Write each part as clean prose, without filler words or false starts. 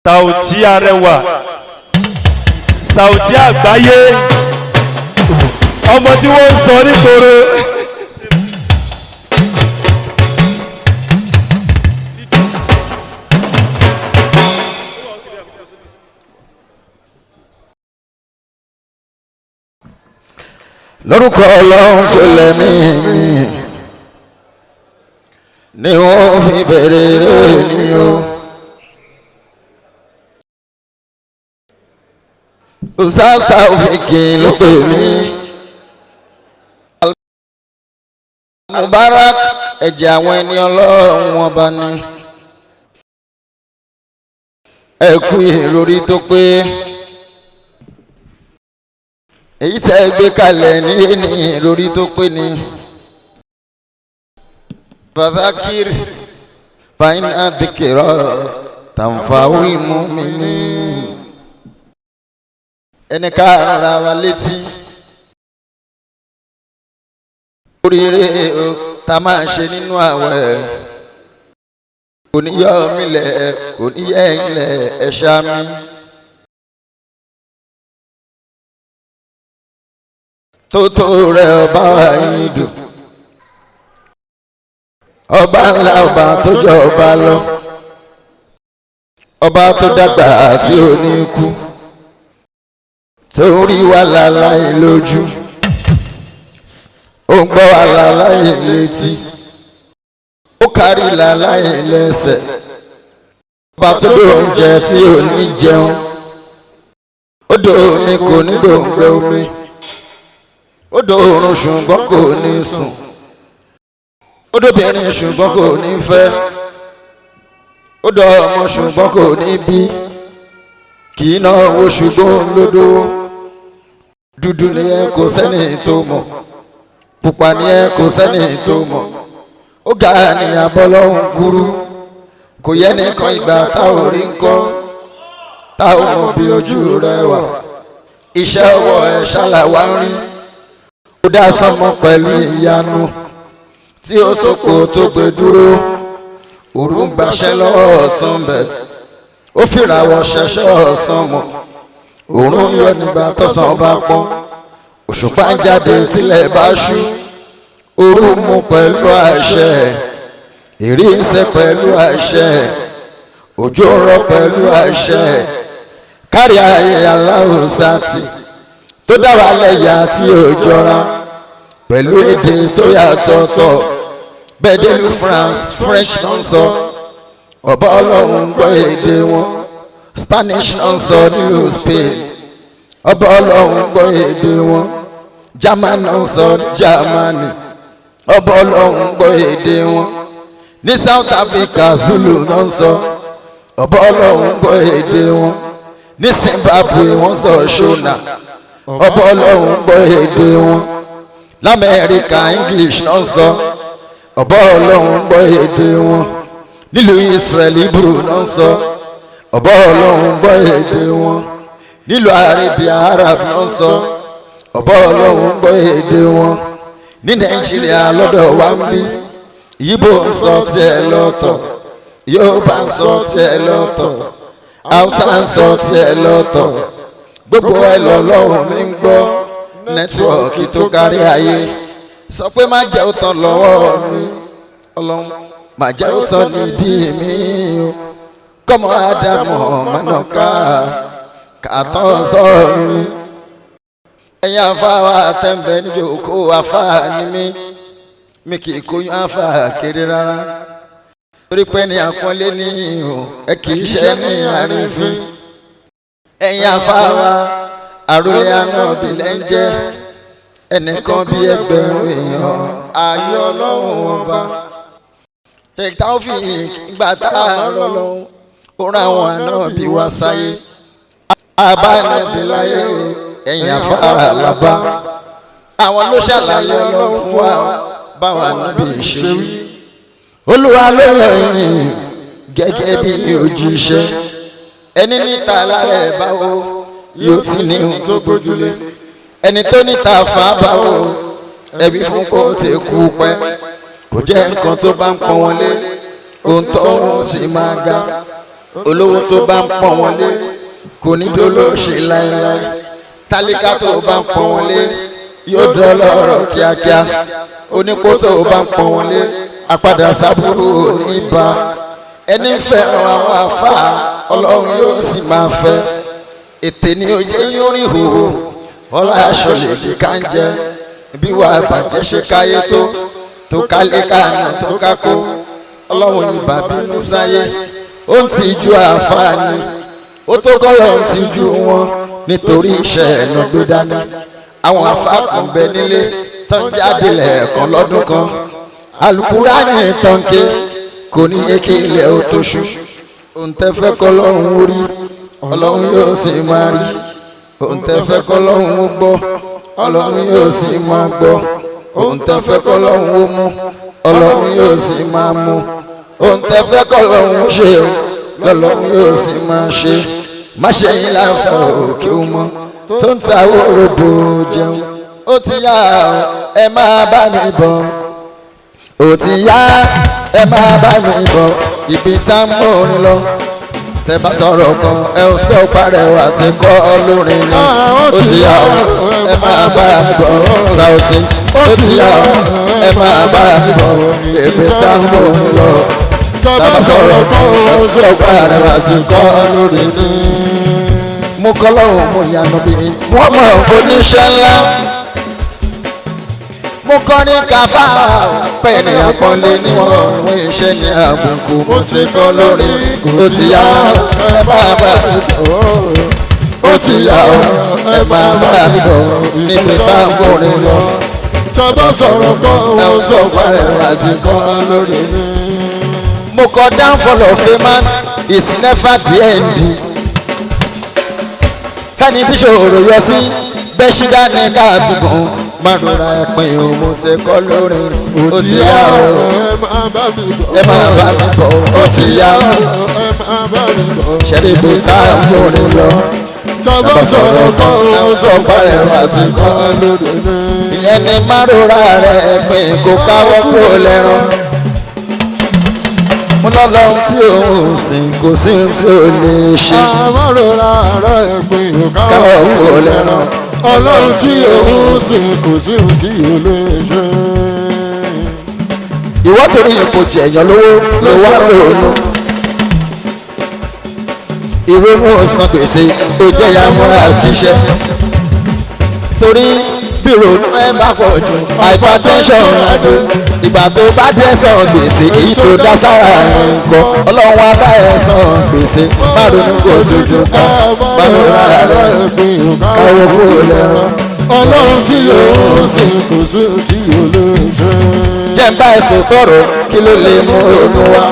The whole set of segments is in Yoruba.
Saoty arẹwà, Saoty àgbáyé, ọmọ tí wọ́n ń sọ nígboro. Lórúkọ Ọlọ́run tó lẹ́mí mi ni wọ́n fi bẹ̀rẹ̀ rẹ̀ ní o. Ustaz Taofeek ló pè mí. Mubarak ẹ̀jẹ̀ àwọn ẹni Ọlọ́run wọn bá ní. Ẹ kú ìròrí tó pé. Èyí tẹ́ ẹ gbé kalẹ̀ ní ìròrí tó pé ni. Fadhakir fa inna dhikra tanfa'ul mu'minin. Ẹni ká ara wa létí. Oríire tá máa ṣe nínú àwẹ̀. Kò ní yọ mí lẹ̀, kò ní yẹ ilẹ̀ ẹ̀ṣá mi. Tótó rẹ̀ ọba wa yín dùn. Ọba ńlá ọba tó jọ ọba lọ. Ọba tó dàgbà tí ò ní kú. Torí wà láláì lójú. Ó ń gbọ́ wà láláì létí. Ó kárí láláì lẹ́sẹ̀. Ọba tó dò oúnjẹ tí ò ní jẹun. Ó dò omi kò ní dòǹgbẹ omi. Ó dò oorun ṣùgbọ́n kò ní sùn. Ó dòbìnrin ṣùgbọ́n kò ní fẹ́. Ó dò ọmọ ṣùgbọ́n kò ní bí. Kì í náwó ṣùgbọ́n lódò. Dúdú ni ẹ kò sẹ́ni tó mọ̀. Pupa ni ẹ kò sẹ́ni tó mọ̀. Ó ga ní abọ́lọ́hún kúrú. Kò yẹ nìkan ìgbà tá ò rí ńkọ́. Tá ò mọ̀ bí ojú rẹ wà. Iṣẹ́ ọwọ́ ẹ ṣàlàwá ń rí. Ó dá sánmọ̀ pẹ̀lú ìyanu tí ó sòkò tó gbé dúró. Òru ń gbaṣẹ́ lọ́wọ́ ọ̀sán bẹ̀. Ó fìràwọ̀ ṣẹ̀ṣẹ̀ ọ̀sán mọ̀. Òrùn yọ nígbà tọ́sán bá pọ́n. Òṣùpá ń jáde tílẹ̀ bá ṣú. Òru mú pẹ̀lú àṣẹ. Ìrì ń sẹ́ pẹ̀lú àṣẹ. Òjò ń rọ̀ pẹ̀lú àṣẹ. Kárí ayé aláhùnsáàtì tó dá wa lẹ́yà tí ó jọra pẹ̀lú èdè tó yàtọ̀tọ̀. Bẹ́ẹ̀ délùú France French náà ń sọ. Ọba Ọlọ́run gbọ́ èdè wọn. Spanish náà ń sọ nílùú Spain. Ọba Ọlọ́run gbọ́ èdè wọn. German náà ń sọ ní Germany. Ọba Ọlọ́run gbọ́ èdè wọn. Ní South Africa Zulu náà ń sọ. Ọba Ọlọ́run gbọ́ èdè wọn. Ní Zimbabwe wọ́n sọ Shona. Ọba Ọlọ́run gbọ́ èdè wọn. L'Amẹ́ríkà English náà ń sọ. Ọba Ọlọ́run gbọ́ èdè wọn. Nílùú Israel Hebrew náà ń sọ. Ọba Ọlọ́run gbọ́ èdè wọn. Nílùú Arabia Arab náà ń sọ. Ọba Ọlọ́run gbọ́ èdè wọn. Ní Nàìjíríà lọ́dọ̀ wa ń bí. Yíbò ń sọ tiẹ̀ lọ́tọ̀. Yorùbá ń sọ tiẹ̀ lọ́tọ̀. Hausa ń sọ tiẹ̀ lọ́tọ̀. Gbogbo ẹ lọ́lọ́run mi ń gbọ́. Nẹ́tíwọ̀kì tó kárí ayé. Sọ pé má jẹ́ òtán lọ́wọ́ mi. Ọlọ́run má jẹ́ òtán nídìí mi o. Kọ́mọ Ádámọ̀ mánàká kàtọ́ sọ̀rọ̀ mi. Ẹ̀yin afáwa àtẹ̀mbẹ̀ níjòkó afáà ni mí. Mi kì í kóyún afáà kéré rárá. Torí pé ní àpọ́nlé ní ihò ẹ kì í ṣe ní àrífín. Ẹ̀yin afáwa àròlé ànábì lẹ́ ń jẹ́. Ẹnìkan bí ẹgbẹ̀rún èèyàn ayé Ọlọ́run ọba. Taofeek ìgbà tá a rọ lọ́hùn. Ó rán àwọn ànábì wá sáyé. Abánẹ́bí láyé ẹ̀yin afárá làbá. Àwọn ló ṣàlàyé Ọlọ́run fún wa báwa níbi ìṣèwí. Olúwa ló yìn gẹ́gẹ́ bí òjíṣẹ́. Ẹni níta lálẹ́ báwo yóò ti ní ohun tó gbójúlé. Ẹni tó níta fà báwo ẹbí fún kó ti kú pẹ́. Kò jẹ́ nǹkan tó bá ń pọ́n wọlé. Ohun tó ń sì máa ga. olówó tó bá ń pọ́n wọn lé kò ní dolóṣe láéláé tálíkà tó bá ń pọ́n wọn lé yóò dọ́lọ́rọ̀ kíákíá onípò tó bá ń pọ́n wọn lé àpadà sábúrú oníbà ẹni fẹ́ràn àwọn àfáà ọlọ́run yóò sì máa fẹ́ ètè ni ó jẹ́ yóò rìn hòhò ọlá aṣọ lè jẹ́ ká ń jẹ bí wàá bàjẹ́ ṣe káyé tó kálé káàní tó kákó ọlọ́run ìbà bínú sáyé ó ń tijú àǹfààní ó tó kọ́lọ̀ ń tijú wọn nítorí iṣẹ́ ẹ̀nà gbé dání àwọn àfáà kan bẹ nílé tó ń jáde lẹ́ẹ̀kan lọ́dún kan Al-Kùránì tọ́ǹkì kò ní èké ilẹ̀ ó tó ṣú òun tẹ́ fẹ́ kọ́ lọ́run ó rí ọlọ́run yóò sì máa rí òun tẹ́ fẹ́ kọ́ lọ́run ó gbọ́ ọlọ́run yóò sì máa gbọ́ òun tẹ́ fẹ́ kọ́ lọ́run ó mú ọlọ́run yóò sì máa mú òun tẹ́ fẹ́ kọ́ lọ́run ó ṣe lọ́lọ́run yóò sì máa ṣe má ṣe yín láǹfà òkè ó mọ́ tó ń ta òròbó jẹun ó ti yá ẹ máa bá mi bọ̀ ó ti yá ẹ máa bá mi bọ̀ ibi tá ń mú orin lọ tẹ́ bá sọ̀rọ̀ kan ẹ ò sọ parẹ́wà tí kọ́ lórin ni ó ti yá ẹ máa bá mi bọ̀ Saoty ó ti yá ẹ máa bá mi bọ̀ ibi tá ń mú orin lọ tẹ́ bá sọ̀rọ̀ kan ẹ ò sọ parẹ́wà tí kọ́ lórin ni. mo kọ́ lọ́hùn mo yànnà bí wọ́n mọ̀ oníṣẹ́ ńlá mo kọ́ ní káfá pẹ̀lú àpọ́nlé níwọ̀n òun iṣẹ́ ní àbùkù mo ti kọ́ lórí ó ti yá ẹ máa bá ó ti yá ẹ máa bá níbi fáwọn lọ tọ́bọ̀ sọ̀rọ̀ kọ́ ẹ ó sọ parẹ́ àti kọ́ lórí. mo kọ́ downfall of a man is never the end kẹ́ni tí ṣòro yọ sí bẹ́ṣídá ní káàtùkùn márùnra ẹ̀pìn o mo ti kọ́ lórí ó ti yá o ẹ máa bá mi bọ̀ ó ti yá o ṣẹ́ríbi tá a múni lọ tọ́gbọ́ sọ̀rọ̀ kọ́ ó sọ parẹ́ àti kọ́ lórí ìyẹn ni márùnra rẹ̀ ẹ̀pìn kò káwọ́ kúrò lẹ́rán mo lọ́lọ́run tí òun sìn kò sí ohun tí ò lè ṣe márùnra rẹ̀ ẹ̀pìn kò káwọ́ kúrò lẹ́rán ọlọ́run tí òun sìn kò sí ohun tí ò lè ṣe. ìwọ torí ipò jẹ̀yàn lówó ló wá ronú ìrònú san gbèsè ó jẹ́ ya múra síṣẹ́ torí bí ronú ẹ bá pọ̀ jù hypertension adó ìgbà tó bá dé san gbèsè èyí tó dá sára nǹkan ọlọ́run wá bá ẹ san gbèsè má ronú kó sojú kan má ronú ara rẹ káwọ́ kúrò lẹ́rán ọlọ́run tí yóò sìn kò sí tí yóò lè ṣe. jẹ́ ń bá ẹ̀sùn tọrọ kí ló lè mú ronú wá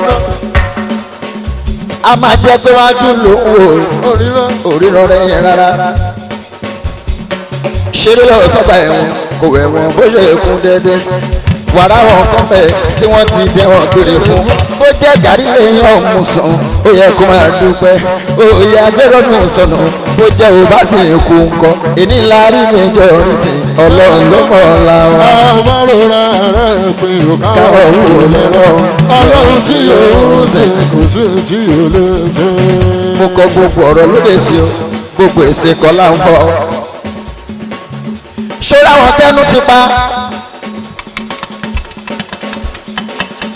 a máa jẹ́ pé wájú lòun ò òríran rẹ̀ yẹn rárá ṣeré lọ sọ́gbà ẹ̀wọ̀n kò ẹ̀wọ̀n bó ṣe kún déédéé wàrà wọn kan bẹ̀ tí wọ́n ti dẹ̀wọ̀n kiri fún bó jẹ́ gàrí lèèyàn ọ̀hún sàn ó yẹ kó máa dúpẹ́ òye agbẹ́rọ́nù sọnù bó jẹ́ ò bá ti kú nǹkan èní ńlá rí méjọ orí ti ọlọ́run ló mọ̀ ọ́la wa. àmọ́rora rẹ̀ pé káwọ́ wò lẹ́rọ̀ ọlọ́run tí yóò sìn kò sí tí yóò lè ṣe. mo kọ gbogbo ọ̀rọ̀ lóde sí o gbogbo èsì kọ́ là ń fọ́ ṣé láwọn tẹ́nu ti pa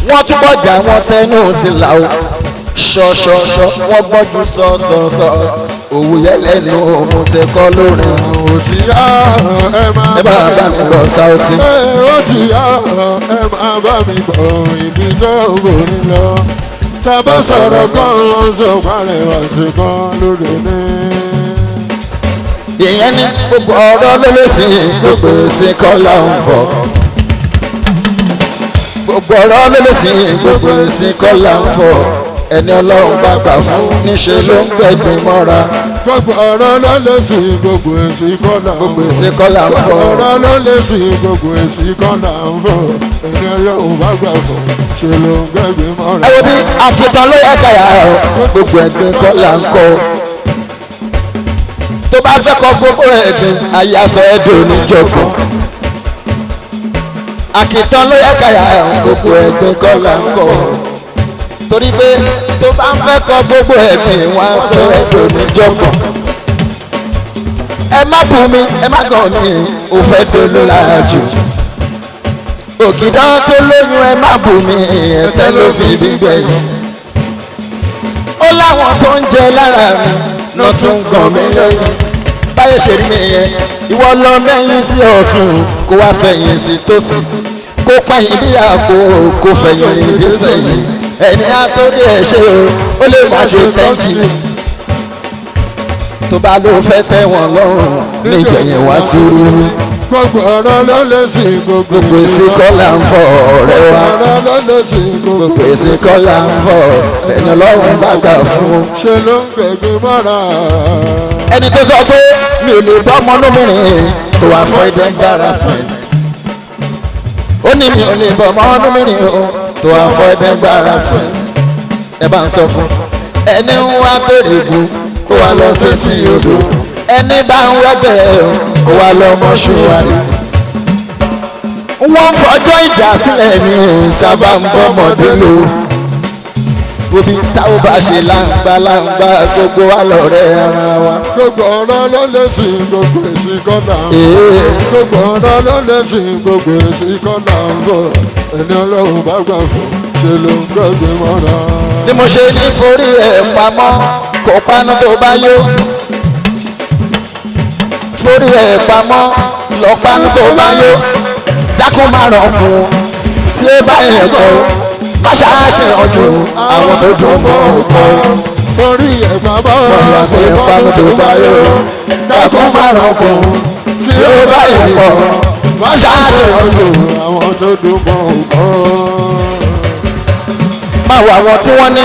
wọ́n túbọ̀ jà wọ́n tẹnu ti là ó ṣọṣọṣọ wọ́n gbọ́jú sọ́sọ́sọ́ òwú yẹlẹ́nu mo ti kọ́ lórin. ó ti yá ẹ máa bá mi bọ̀ Saoty. ó ti yá ẹ máa bá mi bọ̀ ibi tó borí lọ tàbá sọ̀rọ̀ kan sọ parẹ́ àti kan lórí ní. ìyẹn ní gbogbo ọ̀rọ̀ lólèsìn gbogbo èsì kọ́ là ń fọ̀ gbogbo ọ̀rọ̀ lólèsìn gbogbo èsì kọ́ là ń fọ̀ ẹni ọlọ́run bá gbà fún níṣẹ́ ló ń gbẹ̀gbìn mọ́ra. gbogbo ọ̀rọ̀ ló lè sí gbogbo èsì kọ́là ń fọ̀. gbogbo èsì kọ́là ń fọ̀. ọ̀rọ̀ ló lè sí gbogbo èsì kọ́là ń fọ̀. ẹni ọlọ́run bá gbà fún ṣe ló ń gbẹ̀gbìn mọ́ra. ẹ wo bí àkìtàn ló yẹ káyà ọ gbogbo ẹ̀gbìn kọ́là ń kọ́ tó bá fẹ́ kọ́ gbogbo ẹ̀gbìn àyàsọ ẹ̀dùn oníjọ̀gbọ̀n àkìtàn ló yẹ káyà ọ gbogbo ẹ̀gbìn kọ́là ń kọ́ torí pé tó bá ń fẹ́ kọ gbogbo ẹ̀mí wọn sọ ẹ̀dùn níjọ̀gbọ̀n. ẹ má bù mí ẹ má gàn mí ò fẹ́ dolú láàjù. ògìdán tó lóyún ẹ má bù mí ẹ̀tẹ́ ló fi gbígbẹ̀yìn. ó láwọn tó ń jẹ lára mi náà tún gàn mí lóyún. báyé ṣe rí nìyẹn ìwọ lọ mẹ́yìn sí ọ̀tún kó wá fẹ̀yìn sí tòsì kó pẹ̀yìn bí àpò kó fẹ̀yìn ìdí sẹ́yìn ẹni àtòrí ẹ̀ ṣe o ó lè má ṣe tẹ́ǹkì tó bá ló fẹ́ tẹ́ wọn lọ́rùn nígbẹ̀yìn wá tú. gbogbo ọ̀rọ̀ ló lè sí gbogbo èsì kọ́là ń fọ ọ̀rẹ́ wa ló lè sí gbogbo èsì kọ́là ń fọ ẹni ọlọ́run bá gbà fún. ṣe ló ń gbẹ̀gbẹ̀ mọ́ra. ẹni tó sọ pé mi ò lè bọ́ ọmọ lómìnirin to avoid embarrassment. ó ní mi ò lè bọ́ ọmọ lómìnirin to avoid embarrassment. ẹ bá ń sọ fún ẹni ń wá kéré gùn kó wá lọ sí ti odò ẹni bá ń wẹ́gbẹ́ kó wá lọ mọ́ ṣùwárí. wọ́n fọjọ́ ìjà sílẹ̀ ní ìta bá ń bọ́ ọmọdé lò. Obi tá ò bá ṣe láǹgbà gbogbo wa lọ̀rẹ́ ara wa. gbogbo ọ̀rọ̀ ló lè sí gbogbo èsì kọ́nà. gbogbo ọ̀rọ̀ ló lè sí gbogbo èsì kọ́nà ń bọ̀ ẹni ọlọ́run bá gbà fún ṣe ló ń gbẹ̀gbẹ̀ mọ́ra. ni mo ṣe ní forí ẹ̀ pamọ́ kò panu tó bá yó. forí ẹ̀ pamọ́ lọ panu tó bá yó. dákun má ràn kún tí ó bá yẹn kọ́ aṣááṣe ọjọ́ àwọn tó dùn mọ́ ọkọ̀. orí ẹ̀gbà bá wà pé pamọ́ tó bá yó. dákun má ràn kún tí ó bá yẹn kọ́ aṣááṣe ọjọ́ àwọn tó dùn mọ́ ọkọ̀. máa wọ àwọn tí wọ́n ní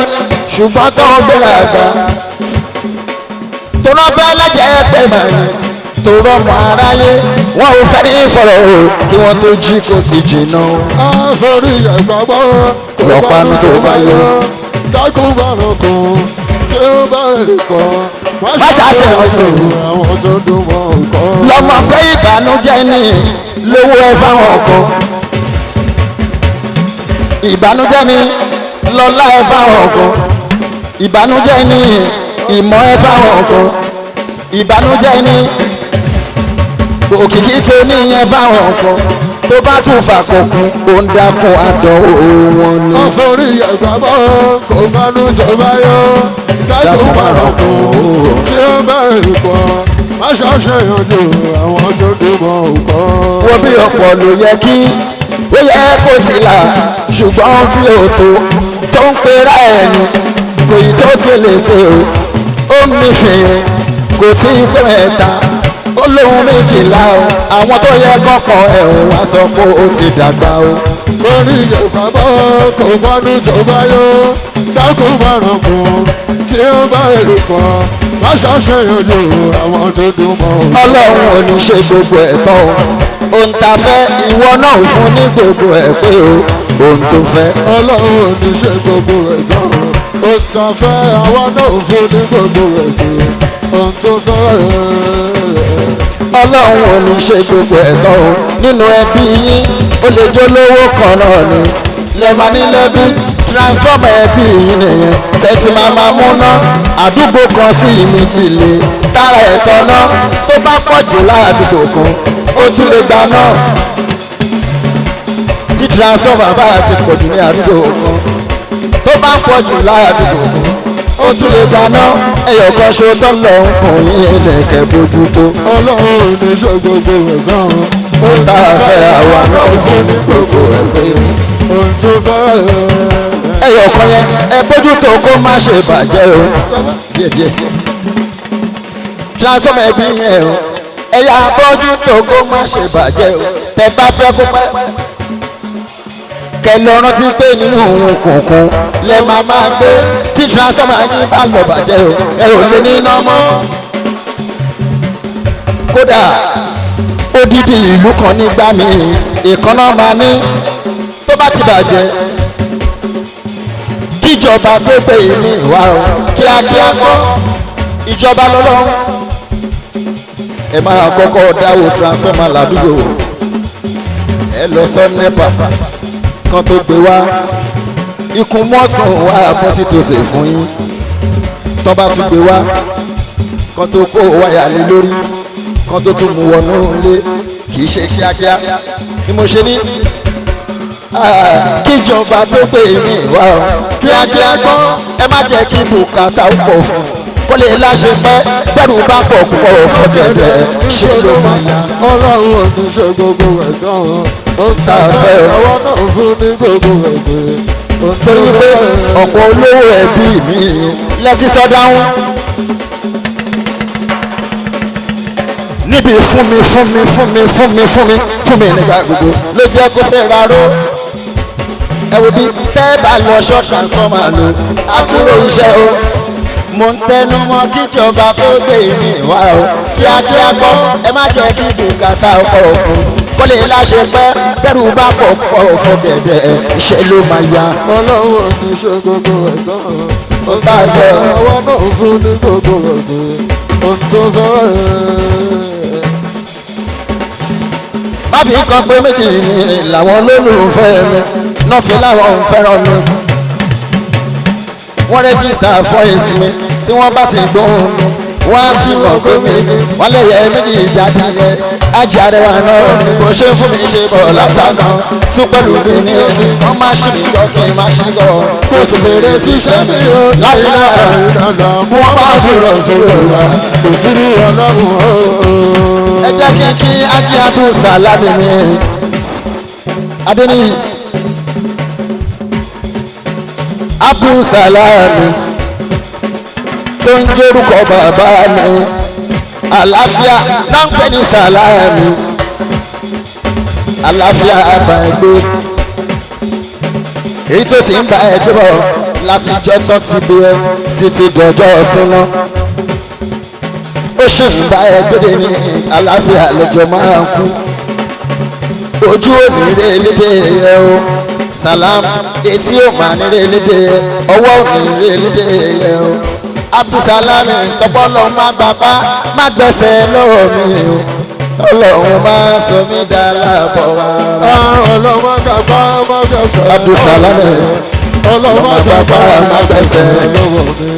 ṣùgbọ́n tó ń gbéra àgbà tó náà fẹ́ lẹ́jẹ̀ pé màá ní tó rọ́mọ aráyé wọn ò fẹ́ ní fọ̀rọ̀ o kí wọ́n tó jí kó ti jìnnà. àforí ẹ̀gbà bá lọ́pàá tó bá yọ. dákun bá rọkùn tí ó bá rè kọ́ má ṣàṣẹ ọjọ́ àwọn tó dùn mọ́ ọkọ̀. lọ́mọ pé ìbànújẹ́ ní lówó ẹ fáwọn kan ìbànújẹ́ ní lọ́lá ẹ fáwọn kan ìbànújẹ́ ní ìmọ̀ ẹ fáwọn kan ìbànújẹ́ ní òkìkí tó níyẹn fáwọn kan tó bá tún fàkọkùn ó ń dákun àdánwò wọn ni. àforí ẹ̀gbà bá kò mánú tó bá yọ dákun bá rọkùn tí ó bá rè kọ́ má ṣàṣẹ yanjú àwọn tó dùn mọ́ ọkọ̀. wo bí ọ̀pọ̀ ló yẹ kí ó yẹ kó ti là ṣùgbọ́n tí ó tó ń pera ẹni kò yí tó gbélé tí ó ń nífẹ̀ẹ́ kò tí ì pé mẹ́ta ó lóhun méjìlá o àwọn tó yẹ kọ́kọ́ ẹ̀ ò wá sọ pé ó ti dàgbà o. orí ìjọba bá kò mánú tó bá yọ dákun bá rọkùn tí ó bá rè kọ́ má ṣàṣẹ yanjú àwọn tó dùn mọ́ ọkọ̀. ọlọ́run ò ní ṣe gbogbo ẹ̀ tán o ohun tá a fẹ́ ìwọ náà fún ní gbogbo ẹ̀ pé o ohun tó fẹ́. ọlọ́run ò ní ṣe gbogbo ẹ̀ tán ó ta fẹ́ àwa náà fún ní gbogbo ẹ̀ pé ohun tó fẹ́. ọlọ́run ò ní ṣe gbogbo ẹ̀ tán o nínú ẹbí yín ó lè jó lówó kan náà ni lẹ́ẹ̀ma nílẹ́bí transformer ẹbí yín nìyẹn tẹ̀sí máa múná àdúgbò kan sí ìmìjìlè tára ẹ̀tọ́ náà tó bá pọ̀ jù láàdúgbò kan ó tún lè gba náà tí transformer bá ti pọ̀ jù ní àdúgbò kan tó bá pọ̀ jù láàdúgbò kan ó tún lè gba náà ẹyọ kan ṣo tó lọ ń kùn yín ẹlẹ́kẹ̀ bójú tó. ọlọ́run ò ní ṣe gbogbo ẹ̀ tán ó tá a fẹ́ àwa náà fún ní gbogbo ẹ̀ pé ohun tó fẹ́. ẹyọ kan yẹn ẹ bójú tó kó má ṣe bàjẹ́ o díẹ̀díẹ̀ transformer ẹbí yẹn o ẹ̀yà bójú tó kó má ṣe bàjẹ́ o tẹ bá fẹ́ kó pẹ́ kẹ lọ rántí pé nínú òun kùnkùn lẹ máa gbé tí transformer yín bá lọ bàjẹ́ o ẹ ò lè ní iná mọ́ kódà odidi ìlú kan nígbà míì ìkànnà máa ní tó bá ti bàjẹ́ kíjọba tó gbé ìní ìwà o kíákíá kọ́ ìjọba lọ́lọ́run ẹ máa kọ́kọ́ dáwọ́ transformer ládùúgbò ẹ lọ sọ NEPA kan tó gbé wá ikú mọ́tò wá bọ́sí tó ṣe fún yín tọ́ba tún gbé wá kan tó kó wáyà lé lórí kan tó tún mú wọnú ilé kì í ṣe kíákíá ni mo ṣe ní kíjọba tó pè mí wá o kíákíá gbọ́ ẹ má jẹ́ kí bùkátà ó pọ̀ fún kó lè láṣẹ pẹ́ bẹ́rù bá pọ̀ púpọ̀ fọ́gẹ̀dẹ̀ ṣe ló máa yá. ọlọ́run ò ní ṣe gbogbo ẹ̀ tán ó ń ta fẹ́ ọwọ́ náà fún ní gbogbo ẹ̀ pé torí wípé ọ̀pọ̀ olówó ẹbí mi lẹ́tí sọ́dáhùn níbi fún mi nígbà gbogbo ló jẹ́ kó ṣe ráró ẹ wo bí tẹ́ bá lọ ṣọ́ọ̀ṣì àǹsọ́mà lò àbúrò iṣẹ́ o mo ń tẹnu mọ́ kíjọba tó gbé mi wá o kíákíá gbọ́ ẹ má jẹ́ kí bùkátà ọkọ̀ fún kó lè láṣẹ pẹ́ bẹ́rù bá pọ̀ pọ̀ fọ́gẹ̀dẹ̀ ṣe ló máa yá. ọlọ́run ò ní ṣe gbogbo ẹ̀ tán ó bá fẹ́ ọwọ́ náà fún ní gbogbo ẹ̀ pé ohun tó fẹ́ má fi kan pé méjì ni làwọn olólùfẹ́ mi náà fi láwọn ń fẹ́ràn mi wọ́n rẹ́gísítà fún èsì mi tí wọ́n bá ti gbóhùn mi wọ́n á ti mọ̀ pé mi ni wọ́n lè yẹ méjì jáde yẹ ajé arẹwà náà ni kò ṣe fún mi ṣe bọ̀ látàná tún pẹ̀lú mi ní èmi kan má ṣì mí gbọ́ kí n má ṣì gbọ́ kò sì bèrè síṣẹ́ mi o láyé náà ìdàgbà mú ọmọ àbúrò sórí wa kò sí ní ọlọ́run ẹ jẹ́ kí ajé abúlé sàlámì mi adéníyì abúlé sàlámì tó ń jórúkọ bàbá mi àlàáfíà náà ń pè ní sàlámì àlàáfíà àbá ẹgbẹ́ èyí tó sì ń bá ẹgbẹ́ bọ̀ láti jọ́ tán ti bí ẹ títí dọjọ́ súná ó sì ń bá ẹgbẹ́ ní àlàáfíà lọ́jọ́ máa ń kú ojú òní rẹ̀ lédè ẹ o sàlám etí ò máa ní rẹ̀ lédè ẹ ọwọ́ òní rẹ̀ lédè ẹ o abdulsalami sọpọ́lọ́ má gbapá má gbẹ́sẹ̀ lọ́wọ́ mi o ọlọ́run máa sọ mí dá láàbọ̀ rárá. ọlọ́run má gbapá má gbẹ́sẹ̀ abdulsalami ọlọ́run má gbapá má gbẹ́sẹ̀ lọ́wọ́ mi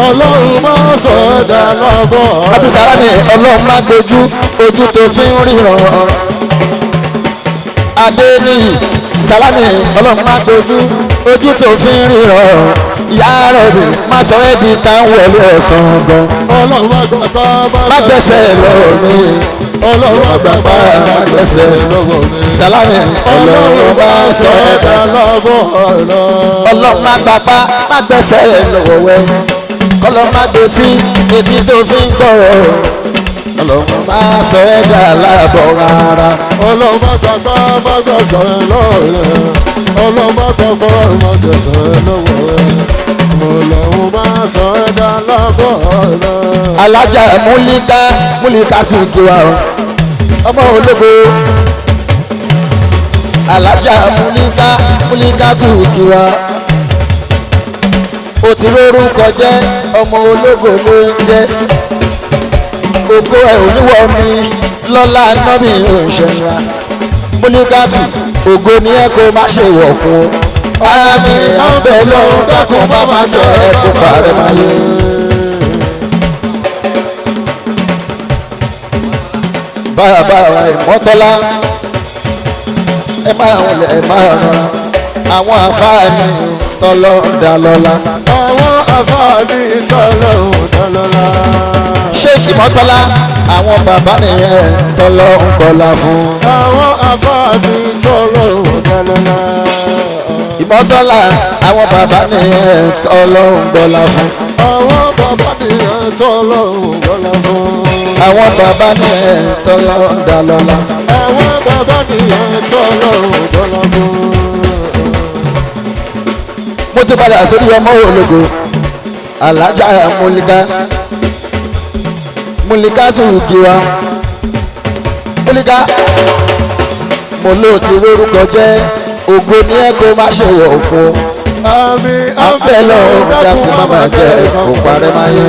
ọlọ́run máa sọ ẹ̀dá lábọ̀. abdulsalami ọlọ́run má gbójú ojú tó fi ń ríran adéníyì salami ọlọ́run má gbójú ojú tó fi ń ríran ìyá rẹ̀ mi má sọ ẹbí tá ń wọlé ọ̀sán gan. ọlọ́run má gbapá má gbẹ́sẹ̀ lọ́wọ́ mi ọlọ́run má gbapá má gbẹ́sẹ̀ lọ́wọ́ mi salami ọlọ́run má sọ ẹ̀dá lábọ̀ ọlọ́run má gbapá má gbẹ́sẹ̀ lọ́wọ́ wẹ́ kọ́lọ́ má gbé sí etí tó fi ń gbọ́rọ̀ ọlọ́run má sọ ẹ̀dá láàbọ̀ rárá. ọlọ́run má gbapá má gbẹ́sẹ̀ lọ́wọ́ rẹ̀ ọlọ́run má gbapá má gbẹ́sẹ̀ lọ́wọ́ rẹ̀ ọlọ́run má sọ ẹ̀dá lábọ̀ rẹ̀. alájà múlíkà sí kí wa o ọmọ ológo alájà múlíkà sí kí wa o ti lórúkọ jẹ́ ọmọ ológo ló ń jẹ́ ògo ẹ̀ oníwọ̀ mi lọ́lá nọ́bì òṣèlú múlíkà sí ògo ni ẹ kó má ṣe wọ̀ fún àmì àbẹ̀ lọ́wọ́ dákun má má jẹ́ ẹ̀kọ́ parẹ́ máa yẹ. bàbá wa ìmọ́tọ́lá ẹ máa wọlé ẹ máa rọra àwọn àfáàní tọ́lọ́ dá lọ́lá. àwọn àfáàní tọ́lọ́ dá lọ́lá. sheikh ìmọ́tọ́lá àwọn bàbá nìyẹn tọ́lọ́ ń bọ́lá fún. àwọn àfáàní tọ́lọ́ dá lọ́lá. ìmọ́tọ́lá àwọn bàbá nìyẹn tọ́lọ́ ń bọ́lá fún. àwọn bàbá nìyẹn tọ́lọ́ bọ́lá fún. àwọn bàbá nìyẹn tọ́lọ́ dá lọ́lá. àwọn bàbá nìyẹn tọ́lọ́ bọ́lá fún. mo ti padà sórí ọmọ ológo alájà múlíkà tún kí wa múlíkà mo ló ti lórúkọ jẹ́ ògo ní ẹ kó má ṣe wọ̀ fún àmì àfẹ́ lọ́wọ́ dákun má má jẹ́ kó parẹ́ máa yẹ.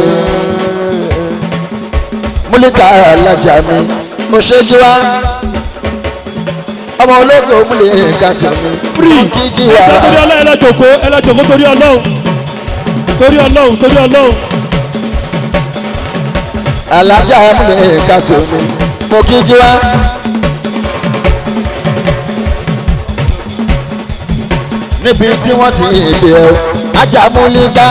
múlíkà alájà mi mo ṣe kí wa ọmọ ológo múlẹ̀ kàtó free kíkí wa torí ọlọ́run ẹlẹ́jọ̀kọ́ torí ọlọ́run torí ọlọ́run torí ọlọ́run. alájà múlẹ̀ kàtó mo kíkí wa. níbi tí wọ́n ti ìbí ẹ ajá múlíká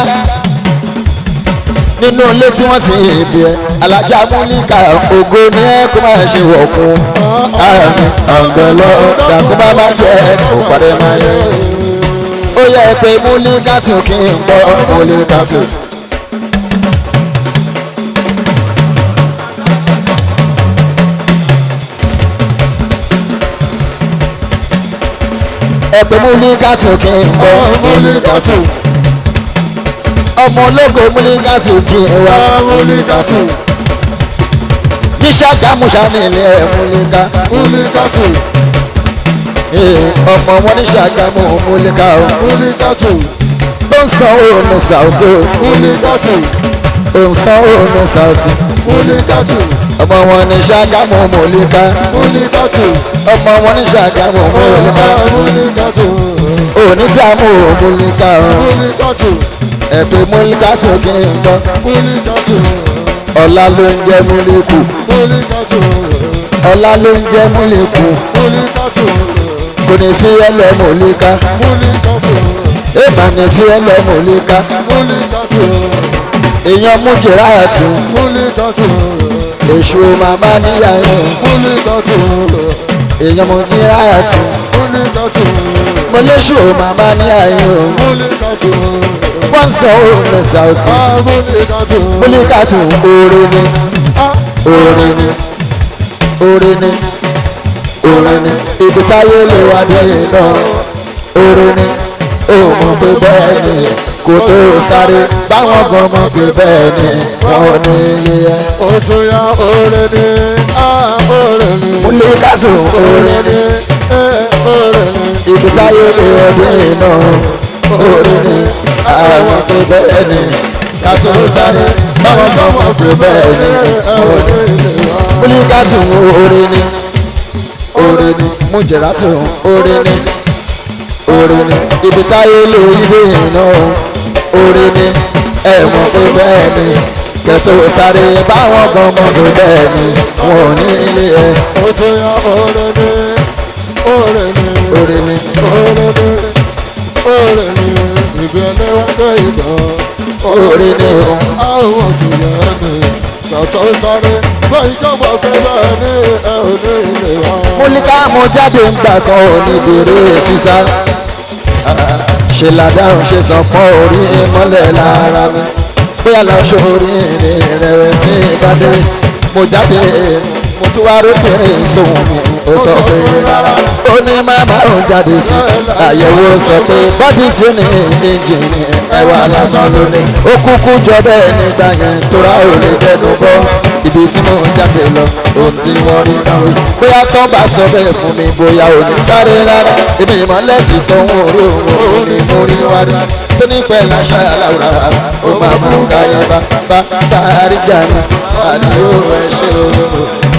nínú ilé tí wọ́n ti ìbí ẹ alájà múlíká ògo ní ẹ kó máa ṣe wọ̀kun ara mi àgbẹ̀lọ́ dàkú bá máa jẹ́ kó parí máa yẹ. ó yẹ pé múlíká tó kí n gbọ́ múlíká tó. ẹ̀pẹ̀ múlíká tó kí n gbọ́ múlíká tó. ọmọ ológo múlíká tó kí n wá múlíká tó. ní Ṣàgámù nílé ẹ̀ múlíká tó. ọmọ wọn ní Ṣàgámù múlíká o. múlíká tó. ó ń sanwó ní Saoty. múlíká tó. ó ń sanwó ní Saoty. múlíká tó. ọmọ wọn ní Ṣàgámù múlíká. múlíká tó. ọmọ wọn ní Ṣàgámù múlíká. múlíká tó. onídàámú múlíká o. múlíká tó. ẹ̀pẹ̀ múlíká tó kí n gbọ́. múlíká tó. ọlá ló ń jẹ́ múlíkù. múlíká tó. ọlá ló ń jẹ́ múlíkù. múlíká tó. kò ní fi ẹlẹ́ múlíká. múlíká tó. èèmà ní fi ẹlẹ́ múlíká. múlíká tó. èèyàn mú jìrá ẹ̀tún. múlíká tó. èṣù màmá níyàwó. múlíká tó. èèyàn mú jìrá ẹ̀tún. múlíká tó. mo léṣù màmá níyàwó. múlíká tó. wọ́n ń sọ òun ní Saoty. múlíká tó. múlíká tún oore ni. oore ni. oore ni. oore ni. ibi táyé lè wá dé iná. oore ni. ó mọ̀ pé bẹ́ẹ̀ ni kò tó sáré báwọn gan mọ̀ pé bẹ́ẹ̀ ni wọ́n ní ilé ẹ̀. ó tún yá oore ni. oore ni. múlíká tún oore ni. oore ni. ibi táyé lè wá dé iná. oore ni. àwọn pé bẹ́ẹ̀ ni ká tó sáré báwọn gan mọ̀ pé bẹ́ẹ̀ ni wọ́n ní ilé ẹ̀. múlíká tún oore ni. oore ni. mújẹ̀rá tún oore ni. oore ni. ibi táyé lè dé iná. oore ni. ẹ mọ̀ pé bẹ́ẹ̀ ni kẹtó sáré báwọn gan mọ̀ pé bẹ́ẹ̀ ni wọn ò ní ilé ẹ. ó tún yá oore ni. oore ni. oore ni. oore ni. oore ni. ibi ẹni wá dé ìgbà. oore ni o. àwọn kìlẹ̀ ni. kàtó sáré báyìí jọ̀wọ́ pé bẹ́ẹ̀ ni ẹ ò ní ilé wa. múlíká mo jáde ń gbà kan ò ní bèrè sísá. ṣe làdáhùn ṣe sàn pọ̀ orí mọ́lẹ̀ lára mi. bóyá lọ sórí ìrẹ̀wẹ̀sì ìbàdí. mo jáde mo tún wá róbìnrin tó wù mí ó sọ pé rárá. ó ní màmá òun jáde sí àyẹ̀wò sọ pé bọ́dì tí ó ní ẹnjìnì ẹwà lásán lónìí. ó kúkú jọ bẹ́ẹ̀ nígbà yẹn tóra ò lè dẹnu bọ́. ibi tí mo jáde lọ ohun tí wọ́n rí náà rí. bóyá tán bá sọ bẹ́ẹ̀ fún mi bóyá ò ní sáré rárá. èmi ìmọ̀lẹ́kì tó ń orí òun ní mo rí wá rí. tó ní pẹ́ láṣà aláwùrà ó máa mú káyọ̀ bá kárí gbà mí. àdìo ẹ̀ ṣe òun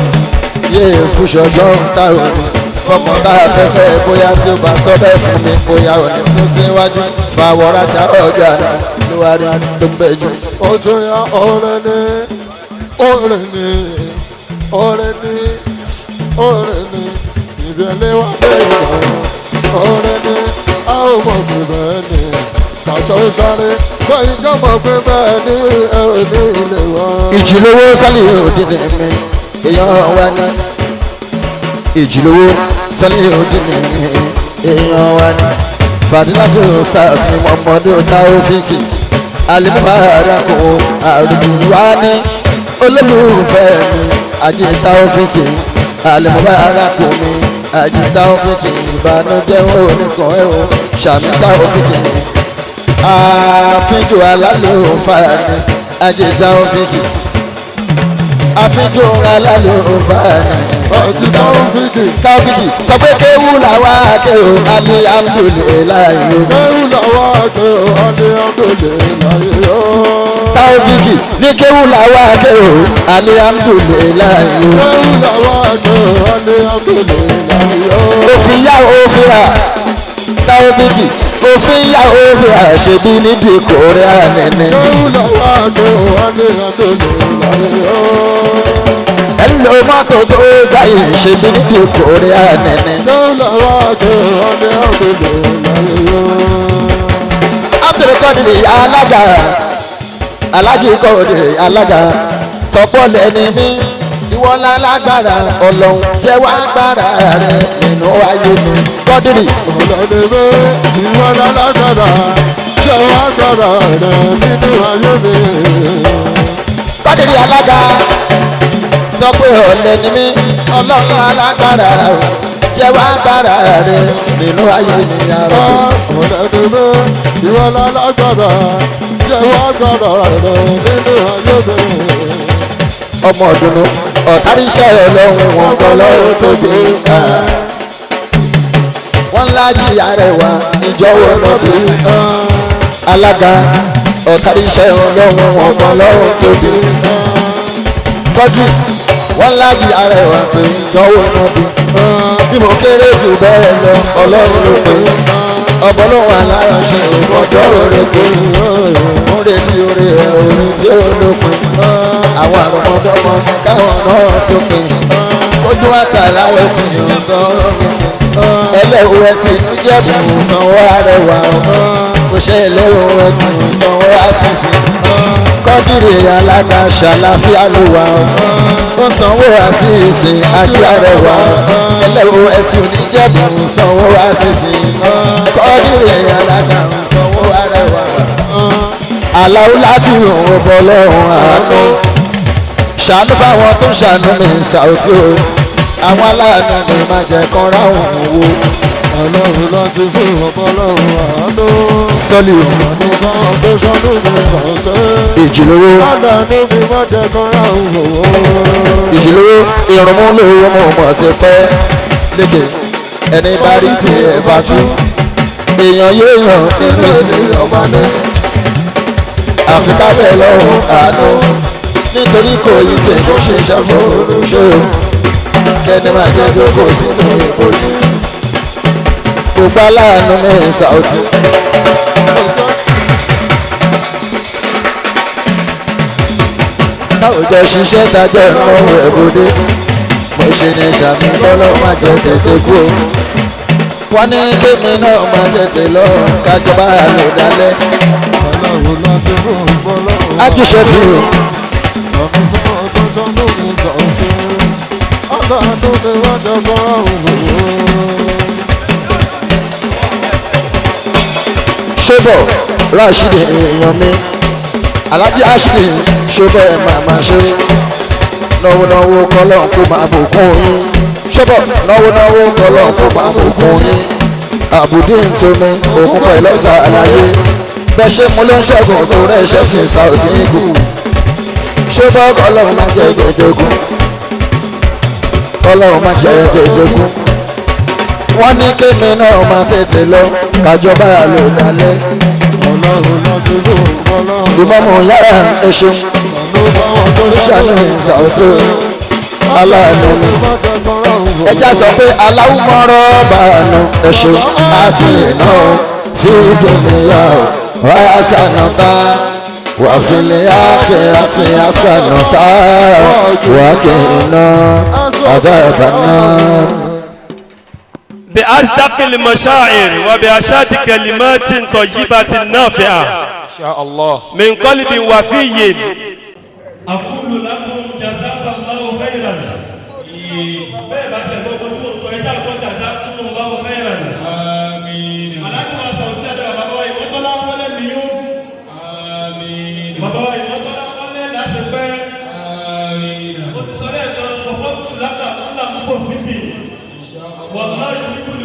yé fúnṣọjọ́ ń ta òní fọmọ tá a fẹ́ fẹ́ bóyá tí ó bá sọ bẹ́ẹ̀ fún mi bóyá ò ní sún síwájú fàwọ́rajà ọjà ló wá rí tó ń bẹ́jú. ó tún yá oore ni. oore ni. oore ni. oore ni. ibi ẹni wá dé ìgbà. oore ni. a ò mọ̀ pé bẹ́ẹ̀ ni kàtó sáré báyìí jọ̀wọ́ pé bẹ́ẹ̀ ni ẹ ò ní ilé wa. ìjìlówó sálì òdì ní mi èèyàn wá ní. ìjìlówó sálì òdì ní mi èèyàn wá ní. Fadilatu stars ni Muhammadu Taofiki alimubara kò àrùwá ní. olólùfẹ́ mi Àjí Taofiki alimubara kò mi Àjí Taofiki ìbànújẹ́ oníkan ẹ̀rọ Sàmí Taofiki àfíjù alálùfáà ní Àjí Taofiki àfijọ́ alálùfáàní. àti Taofiki. Taofiki sọ pé kéwù làwa kéwù alihamdulilayi. kéwù làwa kéwù alihamdulilayi. Taofiki ní kéwù làwa kéwù alihamdulilayi. kéwù làwa kéwù alihamdulilayi. òfin yá òfin rà Taofiki òfin yá òfin rà ṣebí nídìí kórè ànẹ́nẹ́. kéwù làwa kéwù alihamdulilayi. ẹlò mọ́tò tó gbáyé ṣebí nídìí kórè ànẹ́nẹ́. kéwù làwa kéwù alihamdulilayi. Abdulkadir alága alájí Kadir alága sọpọ́ lẹ́ni mi ìwọ́lá lágbára ọlọ́run jẹ́ wá gbára rẹ nínú ayé mi. Kadiri ọ̀làdébé ìwọ́lá lágbára jẹ́ wá gbára rẹ nínú ayé mi. Kadiri alága sọ pé ọ̀lẹ́ ni mí ọlọ́run alágbára jẹ́ wá gbára rẹ nínú ayé mi yàrá. ọ̀làdébé ìwọ́lá lágbára jẹ́ wá gbára rẹ nínú ayé mi. ọmọ ọdúnú ọ̀táríṣẹ́ ọlọ́run wọn kọ́ lọ́rùn tó gbé ká wọ́n lájí arẹwà ìjọwọ́ lọ́dún alága ọ̀táríṣẹ́ ọlọ́run wọn kọ́ lọ́rùn tó gbé tọ́jú wọ́n lájí arẹwà pé ìjọwọ́ lọ́dún bí mo kéré jù bẹ́ẹ̀ lọ ọlọ́run ló pé ọbọ̀lọ́wọ́ alárànṣe ìfọ̀jọ́ rẹ̀ pé mo retí orí ẹ̀ orin tí ó lópin àwọn àrọ̀mọdọ́mọ ní káwọn náà tó pin ojú àtàlà òpin ìrùsọ̀rọ̀ ẹlẹ́wọ̀ ẹtì ní jẹ́bù sanwó arẹwà kò ṣe ẹlẹ́wọ̀ ẹtì sanwó àṣìṣe Kadiri alága ṣàlàfíà ló wà ó sanwó àṣìṣe àti arẹwà ẹlẹ́wọ̀ ẹtì ní jẹ́bù sanwó àṣìṣe Kadiri alága sanwó arẹwà aláwọ̀ láti ràn ó bọ́ lọ́rùn àánú ṣàánú fáwọn tó ń ṣàánú mi Saoty o àwọn aláàánú ni máa jẹ kán ráhùn owó. ọlọ́run láti fún ọmọ ọlọ́run àánú. sọ́lì o. àánú káwọn tó ṣàánú mi Saoty. ìjìlówó. aláàánú mi máa jẹ kán ráhùn owó. ìjìlówó ìrùnmú lówó mọ̀ mọ̀ ti pẹ́ lékè ẹni bá rí ti ẹ̀ bá tú èèyàn yóò yàn nínú èdè ọba mi àfi ká bẹ̀ lọ́rùn àánú nítorí kò yí ṣe kó ṣe ṣàfihàn ṣe o kẹ́ni máa jẹ́ jókòó sínú ìbòjú gbogbo aláàánú ní Saoty. táwùjọ ṣiṣẹ́ dájọ́ ìnáwó ẹ̀bùdé mo ṣe ní sàmì bọ́lọ́ máa jẹ tètè kú o wọ́n ní kémi náà máa tètè lọ kájọba lò dálẹ́. ọlọ́run láti fún ọmọ ọlọ́run. ájúṣe fi o. ṣébọ̀ Rashidi èèyàn mi Alhaji Ashidi ṣébọ̀ ẹ̀ máa ṣe náwó kọ́lọ́ kó máa bùkún yín ṣébọ̀ náwó kọ́lọ́ kó máa bùkún yín àbùdí ntomi òkú pẹ̀lú ọ̀sà àlàyé bẹ́ẹ̀ ṣe mú ló ń ṣẹ́gun tó rẹ̀ ṣẹ́ ti Saoty kù ṣébọ̀ kọ́lọ́ máa jẹ́ jẹjẹgún kọ́lọ́ máa jẹ́ jẹjẹgún wọ́n ní kémi náà máa tètè lọ kájọba lò dálẹ́. ọlọ́run láti fún ọmọ ọlọ́run. ìmọ̀mọ̀ yára ẹṣin tó ṣàánú Saoty aláàánú mi. ẹja sọ pé aláwùmọ̀rọ̀ bàánú ẹṣin àti iná fi dùnìyà wá sànàtà wà fìlẹ̀ àkẹ́rẹ́tì àsànàtà wà kìnnà àdàbànà. بأصدق المشاعر وبأشد كلمات طيبة نافعة إن شاء الله من قلب وفي أقول لكم جزاك الله خيرا